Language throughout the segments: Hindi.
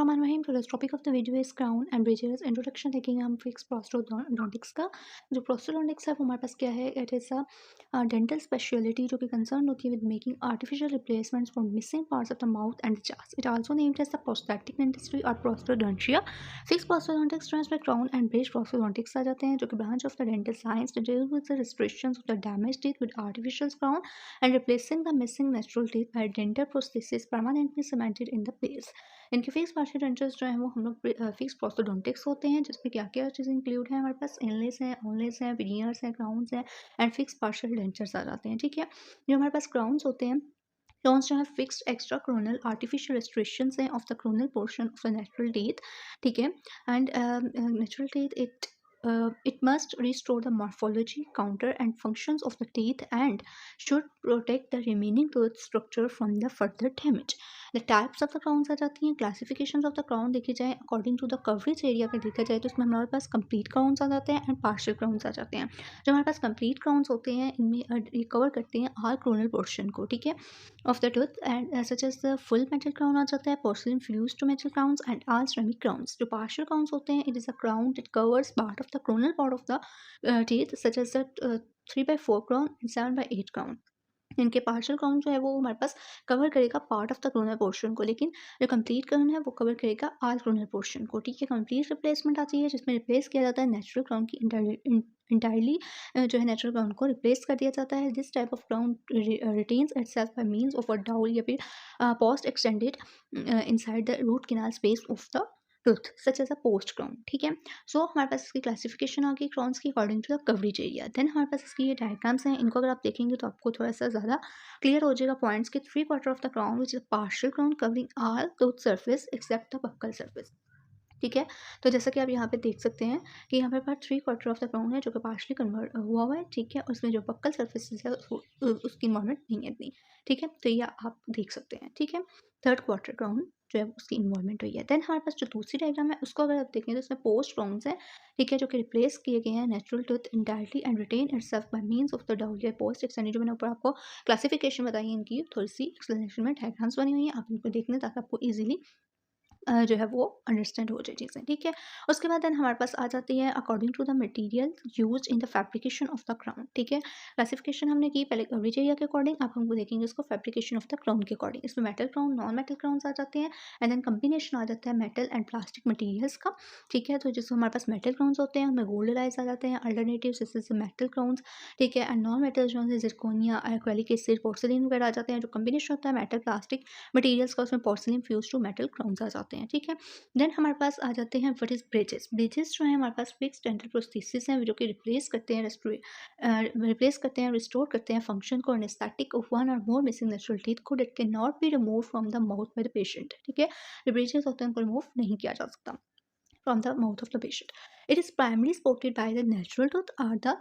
बिस्मिल्लाहिर्रहमानिर्रहीम। तो topic of the video is crown and bridges introduction देखेंगे हम फिक्स प्रोस्टोडोंटिक्स का। जो प्रोस्टोडोंटिक्स है वो हमारे पास क्या है, it is a dental speciality जो कि कंसर्न होती है with making artificial replacements for missing parts of the mouth and jaws. It also named as the prosthetic dentistry और प्रोस्टोडोंटिया। फिक्स प्रोस्टोडोंटिक्स टर्म्स में क्राउन एंड ब्रिज प्रोस्टोडोंटिक्स आ जाते हैं, जो कि branch of the dental science to deal with the restrictions of the damage teeth with artificial crown and replacing the missing natural teeth by dental prosthesis permanently cemented in the place. इनके फिक्स पार्शियल डेंटल्स जो हैं वो हम लोग फिक्स प्रोस्टोडोंटिक्स होते हैं, जिसमें क्या क्या चीज़ें इंक्लूड हैं हमारे पास, इनलेस हैं, ओनलेस हैं, विनियर्स हैं, क्राउन्स हैं एंड फिक्स पार्शियल डेंचर्स आ जाते हैं। ठीक है, जो हमारे पास क्राउन्स होते हैं, क्राउन्स जो है fixed extra coronal artificial restrictions हैं of the coronal portion of the natural teeth. ठीक है, and natural teeth it must restore the morphology, counter and functions of the teeth and should protect the remaining tooth structure from the further damage. The types of the crowns आ जाती हैं, classifications of the crown देखी जाए according to the coverage area का देखा जाए तो इसमें हमारे पास complete crowns आ जाते हैं and partial crowns आ जाते हैं। जो हमारे पास complete crowns होते हैं इनमें ये कवर करते हैं all coronal portion को, ठीक है, of the tooth and such as the full metal crown आ जाता है, porcelain fused to metal crowns and all ceramic crowns। जो partial crowns होते हैं, it is a crown that covers part of the coronal part of the teeth such as the 3/4 crown and 7/8 crown। इनके पार्शियल क्राउन जो है वो हमारे पास कवर करेगा part of the coronal portion को, लेकिन जो कंप्लीट क्राउन है वो कवर करेगा आल क्रोनल पोर्शन को। ठीक है, कंप्लीट रिप्लेसमेंट आती है जिसमें रिप्लेस किया जाता है नेचुरल क्राउन की इंटायरली जो है नेचुरल क्राउन को रिप्लेस कर दिया जाता है। This type of crown retains itself by means of a dowel या फिर post extended inside the root canal space of the tooth such as a post crown. ठीक है, सो हमारे पास इसकी क्लासिफिकेशन आ गई क्राउन्स की according to the coverage area. Then हमारे पास इसकी ये डायग्राम्स हैं, इनको अगर आप देखेंगे तो आपको थोड़ा सा ज़्यादा क्लियर हो जाएगा पॉइंट्स के। 3/4 of the crown which is partial crown covering all tooth surface except the buccal surface. ठीक है, तो जैसा कि आप यहाँ पे देख सकते हैं कि यहाँ पे पास 3/4 ऑफ द क्राउन है जो कि पार्शली कन्वर्ट हुआ हुआ है। ठीक है, उसमें जो बक्कल सर्फेसिस है उसकी इन्वॉल्वमेंट नहीं है इतनी। ठीक है, तो ये आप देख सकते हैं। ठीक है, 3/4 क्राउन जो है उसकी इन्वॉल्वमेंट हुई है। देन हमारे पास जो दूसरी डायग्राम है उसको अगर आप देखें तो उसमें पोस्ट क्राउन्स है। ठीक है, जो कि रिप्लेस किए गए हैं natural tooth entirely and retain itself by means of the dowel or post extended. जो मैंने ऊपर आपको क्लासिफिकेशन बताई है इनकी, थोड़ी सी एक्सप्लेनेशन में डायग्राम्स बनी हुई है, आप इनको देख लें ताकि आपको ईजिली जो है वो अंडरस्टैंड हो जाए चीज़ें। ठीक है, उसके बाद देन हमारे पास आ जाती है according to the material used in the fabrication of the crown. ठीक है, क्लासिफिकेशन हमने की पहले कवरेज एरिया के अकॉर्डिंग, अब हमको देखेंगे इसको फैब्रिकेशन ऑफ द क्राउन के अकॉर्डिंग। इसमें metal crown, non metal crowns आ जाते हैं एंड देन कम्बिनेशन आ जाता है मेटल एंड प्लास्टिक मटीरियल्स का। ठीक है, तो जिसमें हमारे पास मेटल क्राउन्स होते हैं उनमें गोल्ड लाइज आ जाते हैं अल्टरनेटिव जैसे मेटल क्राउन्स। ठीक है, एंड नॉन मेटल जो है जिरकोनिया, एक्रेलिक एसिड, पोर्सिलिन वगैरह आ जाते हैं। जो कम्बिनेशन होता है मेटल प्लास्टिक मटीरियल्स का, उसमें porcelain fused to metal crowns आ जाते हैं। ठीक है, देन हमारे पास आ जाते हैं व्हाट इज ब्रिजेस। ब्रिजेस जो है हमारे पास फिक्स डेंटल प्रोस्थेसिस हैं जो कि रिप्लेस करते हैं रिस्टोर करते हैं फंक्शन को एनेस्थेटिक ऑफ वन और मोर मिसिंग नेचुरल टीथ को date can not be remove from the mouth by the patient. ठीक है, जो ब्रिजेस होते हैं उनको रिमूव नहीं किया जा सकता from the mouth of the patient. It is primarily supported by the natural tooth और द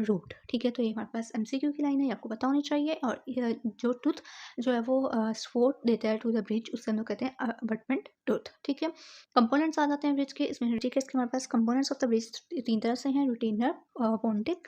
रूट। ठीक है, तो ये हमारे पास एमसीक्यू की लाइन है, ये आपको पता होनी चाहिए। और ये जो टूथ जो है वो सपोर्ट देता है टू द ब्रिज, उससे हम लोग कहते हैं अबटमेंट टूथ। ठीक है, कंपोनेंट्स आ जाते हैं ब्रिज के। इसमें ठीक है, इसके हमारे पास कंपोनेंट्स ऑफ द ब्रिज 3 तरह से हैं, रिटेनर, पोन्टिक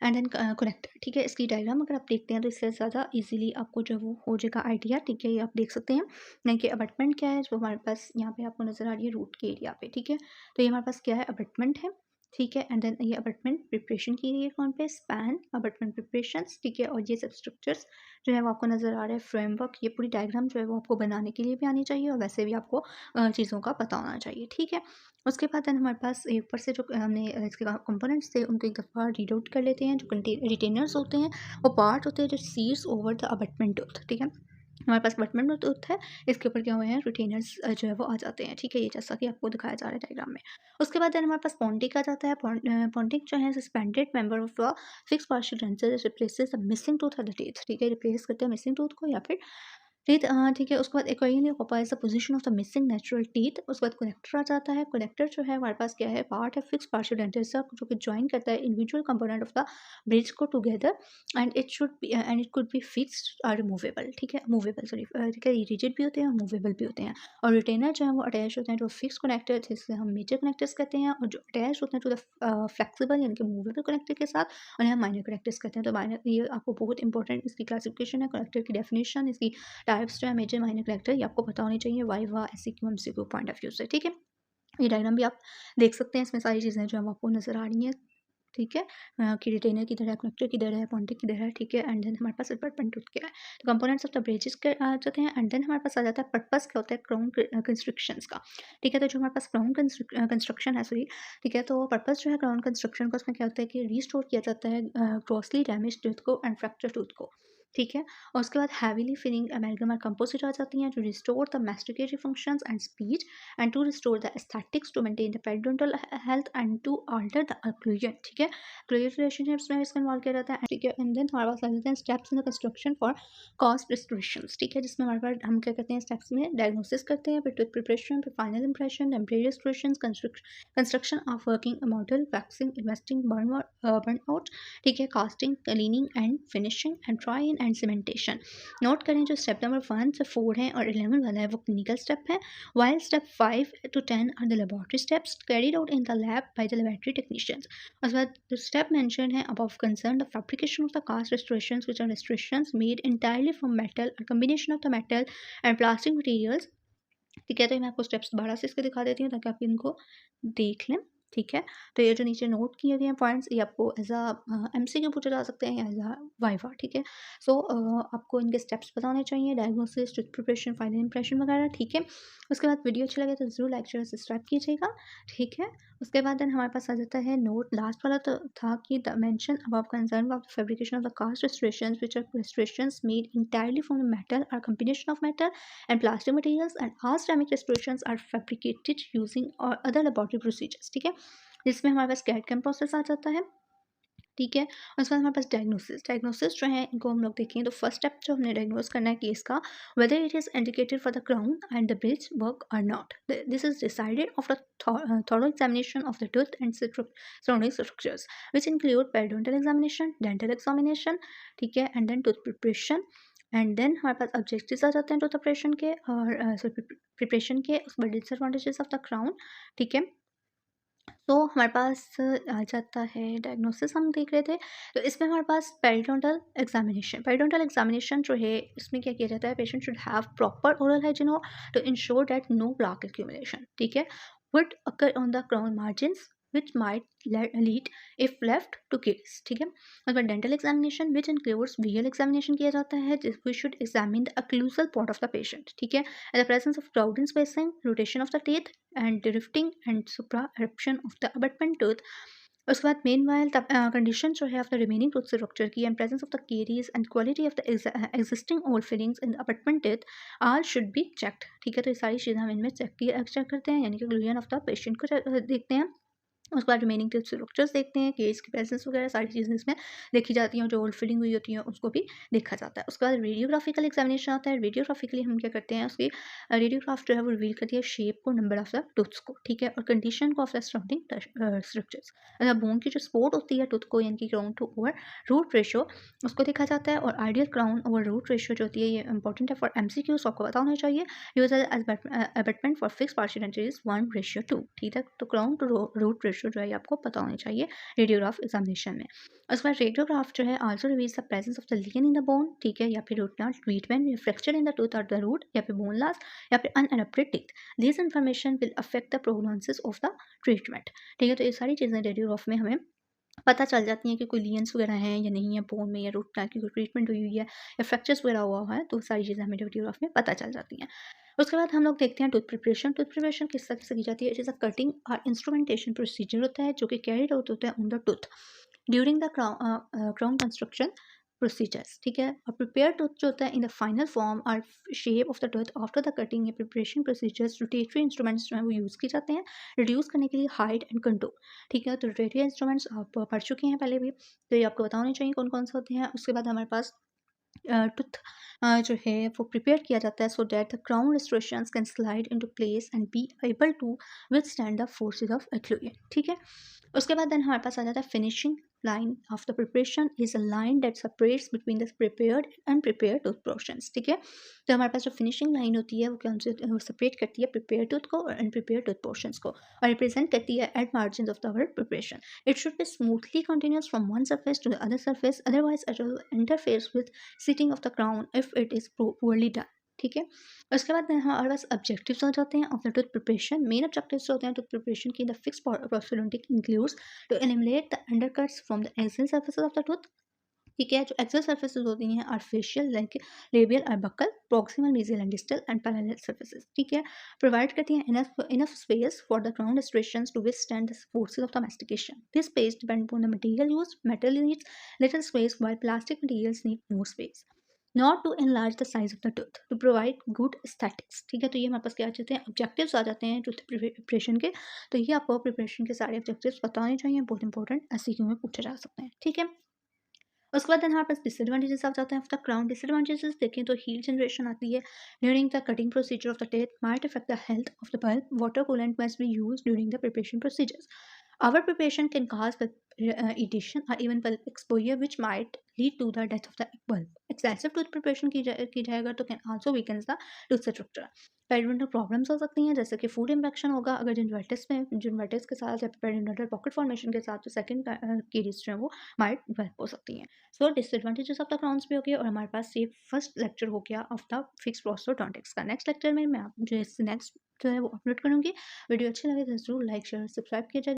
एंड देन कनेक्टर। ठीक है, इसकी डायग्राम अगर आप देखते हैं तो इससे ज़्यादा इजीली आपको जो है वो हो जाएगा आइडिया। ठीक है, ये आप देख सकते हैं नहीं कि अबटमेंट क्या है, जो हमारे पास यहाँ पे आपको नज़र आ रही है रूट के एरिया पे। ठीक है, तो ये हमारे पास क्या है, अबटमेंट है। ठीक है, एंड देन ये अबटमेंट प्रिपरेशन की गई है कौन पे, स्पैन अबटमेंट प्रिपरेशंस। ठीक है, और ये सब स्ट्रक्चर्स जो है वो आपको नज़र आ रहा है, फ्रेमवर्क। ये पूरी डायग्राम जो है वो आपको बनाने के लिए भी आनी चाहिए और वैसे भी आपको चीज़ों का पता होना चाहिए। ठीक है, उसके बाद देन हमारे पास ऊपर से जो हमने इसके कंपोनेंट्स थे उनको एक दफ़ा रीड आउट कर लेते हैं। जो रिटेनर्स होते हैं वो पार्ट होते हैं जो seeds over the abutment tooth. ठीक है, हमारे पास अबटमेंट टूथ है, इसके ऊपर क्या हुए हैं, रिटेनर्स जो है वो आ जाते हैं। ठीक है, ये जैसा कि आपको दिखाया जा रहा है डायग्राम में। उसके बाद देन हमारे पास पॉन्टिक आ जाता है। पॉन्टिक जो है suspended member of the fix partial denture replaces the missing tooth of the teeth. ठीक है, रिप्लेस करते हैं मिसिंग टूथ को या फिर टीथ। ठीक है, उसके बाद accordingly occupies the position of the missing natural teeth. उसके बाद कनेक्टर आ जाता है। कनेक्टर जो है हमारे पास क्या है, पार्ट है फिक्स पार्शियल डेंचर से जो कि जॉइन करता है individual component of the bridge को together and it should be and it could be fixed और रिमूवेबल। ठीक है, मूवेबल सॉरी, ठीक है, रिजिड भी होते हैं और मूवेबल भी होते हैं। और रिटेनर जो है वो अटैच होते हैं टू फिक्स कनेक्टर जिससे हम मेजर कनेक्टर्स कहते हैं, और जो अटैच होते हैं टू द फ्लेक्सिबल यानी कि मूवेबल कनेक्टर के साथ, उन्हें हम माइनर कनेक्टर्स कहते हैं। तो माइनर, ये आपको बहुत इंपॉर्टेंट इसकी क्लासिफिकेशन है, कनेक्टर की डेफिनेशन, इसकी टाइप्स जो है मेजर माइनर करेक्टर, ये आपको पता होनी चाहिए viva SCQ MCQ point of view से, ठीक है। ये डायग्राम भी आप देख सकते हैं, इसमें सारी चीज़ें जो है वो आपको नज़र आ रही हैं, ठीक है। कि रिटेनर किधर है, कनेक्टर किधर है, पॉइंटिंग किधर है, ठीक है। एंड देन हमारे पास अटैचमेंट टूथ क्या है, तो कंपोनेंट्स ऑफ द ब्रिजेस के आ जाते हैं। एंड देन हमारे पास आ जाता है पर्पस क्या होता है क्राउन कंस्ट्रक्शंस का, ठीक है। तो जो हमारे पास क्राउन कंस्ट्रक्शन है, सॉरी, ठीक है, तो पर्पस जो है क्राउन कंस्ट्रक्शन का, उसमें क्या होता है कि रिस्टोर किया जाता है ग्रॉसली डैमेज टूथ को एंड फ्रैक्चर टूथ को, ठीक है। और उसके बाद हैवीली फिलिंग अमेलगम और कंपोजिट आ जाती हैं, जो restore the masticatory functions and speech and to restore the aesthetics to maintain the periodontal health and to alter the occlusion, ठीक है। क्लोजर रिलेशनशिप्स में इसका इन्वॉल्व किया जाता है, ठीक है। एंड देन हमारे पास आ जाते हैं steps in the construction for cast restorations, ठीक है, जिसमें हमारे पास हम क्या करते हैं, स्टेप्स में डायग्नोसिस करते हैं, फिर टूथ प्रिपरेशन, फिर final impression, temporary restoration, construction of working model, waxing, investing, burn out, ठीक है, casting, cleaning and finishing and try in and cementation. Note करें जो स्टेप नंबर 1 से 4 है और 11 वाला है वो क्लिनिकल स्टेप है, while step 5 to 10 are the laboratory steps carried out in the lab by the laboratory technicians. उसके बाद the step mentioned है above concern the fabrication of the cast restorations, which are restorations made entirely from metal, a combination of the metal and plastic materials, ठीक है। तो मैं आपको स्टेप्स दोबारा से इसके दिखा देती हूँ ताकि आप इनको देख लें, ठीक है। तो ये जो नीचे नोट किए गए हैं पॉइंट्स, ये आपको एज अ एमसीक्यू पूछे जा सकते हैं या एज अ वाइवा, ठीक है। सो आपको इनके स्टेप्स पता होने चाहिए, diagnosis, tooth preparation, final impression वगैरह, ठीक है। उसके बाद वीडियो अच्छा लगे तो ज़रूर लाइक शेयर सब्सक्राइब कीजिएगा, ठीक है। उसके बाद देन हमारे पास आ जाता है नोट, लास्ट वाला तो था कि the mention above concern of the fabrication of the cast restorations which are restorations made entirely from metal और combination of metal and plastic materials, and all ceramic restorations are fabricated using or other laboratory procedures, ठीक है। जिसमें हमारे पास कैड कैम प्रोसेस आ जाता है, ठीक है। और उसके बाद हमारे पास डायग्नोसिस जो है इनको हम लोग देखें तो फर्स्ट स्टेप जो हमने डायग्नोस करना है केस का, whether it is indicated for the crown and the bridge work और not, this is decided of the thorough examination of the tooth and surrounding structures which include periodontal examination, dental examination, ठीक है। And then tooth preparation, and then हमारे पास ऑब्जेक्टिव्स आ जाते हैं टूथ ऑपरेशन के और प्रिपरेशन के, उसके बाद डिसएडवांटेजेस ऑफ द क्राउन, ठीक है। तो हमारे पास आ जाता है डायग्नोसिस, हम देख रहे थे। तो इसमें हमारे पास पेरिडोंटल एग्जामिनेशन जो है इसमें क्या किया जाता है, patient should have proper oral hygiene to ensure that no plaque accumulation, ठीक है, would occur on the crown margins which might lead if left to caries, ठीक है। और बाद dental examination which includes visual examination किया जाता है, we should examine the occlusal part of the patient, ठीक है, in the presence of crowding spacing, rotation of the teeth and drifting and supra eruption of the abutment tooth। उसके बाद मेन वाइल कंडीशन जो है of the remaining tooth structure की and presence of the caries and quality of the existing old fillings in the abutment tooth all should be checked, ठीक है। तो ये सारी चीज़ें हम इनमें चेक करते हैं, यानी कि ग्लूजन ऑफ द पेशेंट को देखते हैं। उसके बाद रिमेनिंग टिप्स स्ट्रक्चर्स देखते हैं, केस की प्रेजेंस वगैरह सारी चीज़ें इसमें देखी जाती हैं, जो ओल्ड फिलिंग हुई होती है उसको भी देखा जाता है। उसके बाद रेडियोग्राफिकल एग्जामिनेशन आता है, रेडियोग्राफिकली हम क्या करते हैं, उसकी रेडियोग्राफ जो है वो रिवील करती है शेप को, नंबर ऑफ द टूथ्स को, ठीक है, और कंडीशन को ऑफ द सराउंडिंग स्ट्रक्चर्स। अगर बोन की जो सपोर्ट होती है टूथ को, यानी कि crown to over root ratio, उसको देखा जाता है। और ideal crown over root ratio जो होती है ये इंपॉर्टेंट है फॉर MCQ, सो आपको पता होना चाहिए। Use abutment for fix partial entries 1:2, ठीक है। तो क्राउन टू रूट रेशो जो है आपको पता होनी चाहिए रेडियोग्राफ एग्जामिनेशन में। उसके बाद रेडियोग्राफ जो है also reveals the presence of the lesion in the bone, ठीक है, या फिर root not treatment, fracture in the tooth और द रूट, या फिर बोन लॉस, या फिर unadapted teeth. This information will affect the prognosis of the treatment, ठीक है। तो ये सारी चीज़ें रेडियोग्राफ में हमें पता चल जाती हैं कि कोई लीजन्स वगैरह हैं या नहीं है बोन में, या रूट कैनाल की कोई ट्रीटमेंट हुई हुई है, या फ्रैक्चर्स वगैरह हुआ है, तो सारी चीज़ें हमें रेडियोग्राफ में पता चल जाती हैं। उसके बाद हम लोग देखते हैं टूथ प्रिपरेशन किस तरह से की जाती है। इट इज़ अ कटिंग और इंस्ट्रूमेंटेशन प्रोसीजर होता है जो कि कैरिड आउट होता है on the tooth during the crown construction procedures, ठीक है। और प्रिपेयर टूथ जो होता है इन द फाइनल फॉर्म और shape of the tooth after the cutting या प्रिपरेशन प्रोसीजर्स, रोटेटरी इंस्ट्रूमेंट्स जो है वो यूज़ किए जाते हैं रिड्यूस करने के लिए हाइट एंड कंट्रोल, ठीक है। तो रोटेटरी इंस्ट्रूमेंट्स आप पढ़ चुके हैं पहले भी, तो ये आपको पता होने चाहिए कौन कौन से होते हैं। उसके बाद हमारे पास टूथ जो है वो प्रिपेयर किया जाता है so that the crown restorations can slide into place and be able to withstand the forces of occlusion, ठीक है। उसके बाद देन हमारे पास आ जाता है finishing line of the preparation is a line that separates between the prepared and unprepared tooth portions, ठीक है। तो हमारे पास जो फिनिशिंग लाइन होती है वो क्या हमसे सेपरेट करती है प्रिपेयर टूथ को और अनप्रिपेयर टूथ पोर्शंस को, और रिप्रेजेंट करती है at margin of the preparation. It should be smoothly continuous from one surface to the other surface, otherwise it will interfere with sitting of the crown if it is poorly done, ठीक है। उसके बाद हमारे पास ऑब्जेक्टिव्स आ जाते हैं of the tooth preparation. Main objectives होते हैं टूथ प्रिपरेशन की the fix prosthodontic includes to eliminate the undercuts from the axial surfaces of the tooth. ठीक है, जो एक्सल सर्फेसेस होती हैं आर फेशियल लाइक लेबियल और buccal, proximal, mesial and distal and parallel surfaces. ठीक है, प्रोवाइड करती हैं enough space for the crown restorations to withstand the forces of the mastication. This space depends upon the material used. Metal needs little space while plastic materials need more space. Not to enlarge the size of the tooth, to provide good aesthetics. ठीक है, तो ये हमारे पास क्या आ जाते हैं, ऑब्जेक्टिव्स आ जाते हैं टूथ प्रिपरेशन के। तो ये आपको प्रिपरेशन के सारे ऑब्जेक्टिव्स बताने चाहिए, बहुत इंपॉर्टेंट एससीक्यू में पूछे जा सकते हैं। ठीक है, उसके बाद हमारे पास डिसएडवांटेजेस आ जाते हैं ऑफ द क्राउन। डिसएडवांटेजेस देखें तो हीट जनरेशन आती है during the cutting procedure of the teeth, might affect the health of the pulp, water coolant must be use during the preparation procedures. Our preparation can cause irritation or even pulp exposure, which might lead to the death of the pulp. Excessive tooth preparation की जाएगा तो can also weaken the tooth structure. Periodontal problems हो सकती हैं, जैसे कि फूड इन्फेक्शन होगा अगर जिनवाइटिस के साथ या पेरिडोनटल पॉकेट फॉर्मेशन के साथ, तो सेकंड कीरीज जो है वो माइट डेवलप हो सकती हैं। सो डिसएडवांटेजेस ऑफ द क्राउन्स भी हो गया, और हमारे पास ये फर्स्ट लेक्चर हो गया ऑफ द फिक्स प्रोस्टोडोंटिक्स का। नेक्स्ट लेक्चर में मैं आप जो नेक्स्ट जो है वो अपलोड करूँगी। वीडियो अच्छी लगे तो जरूर लाइक शेयर सब्सक्राइब किया जाए।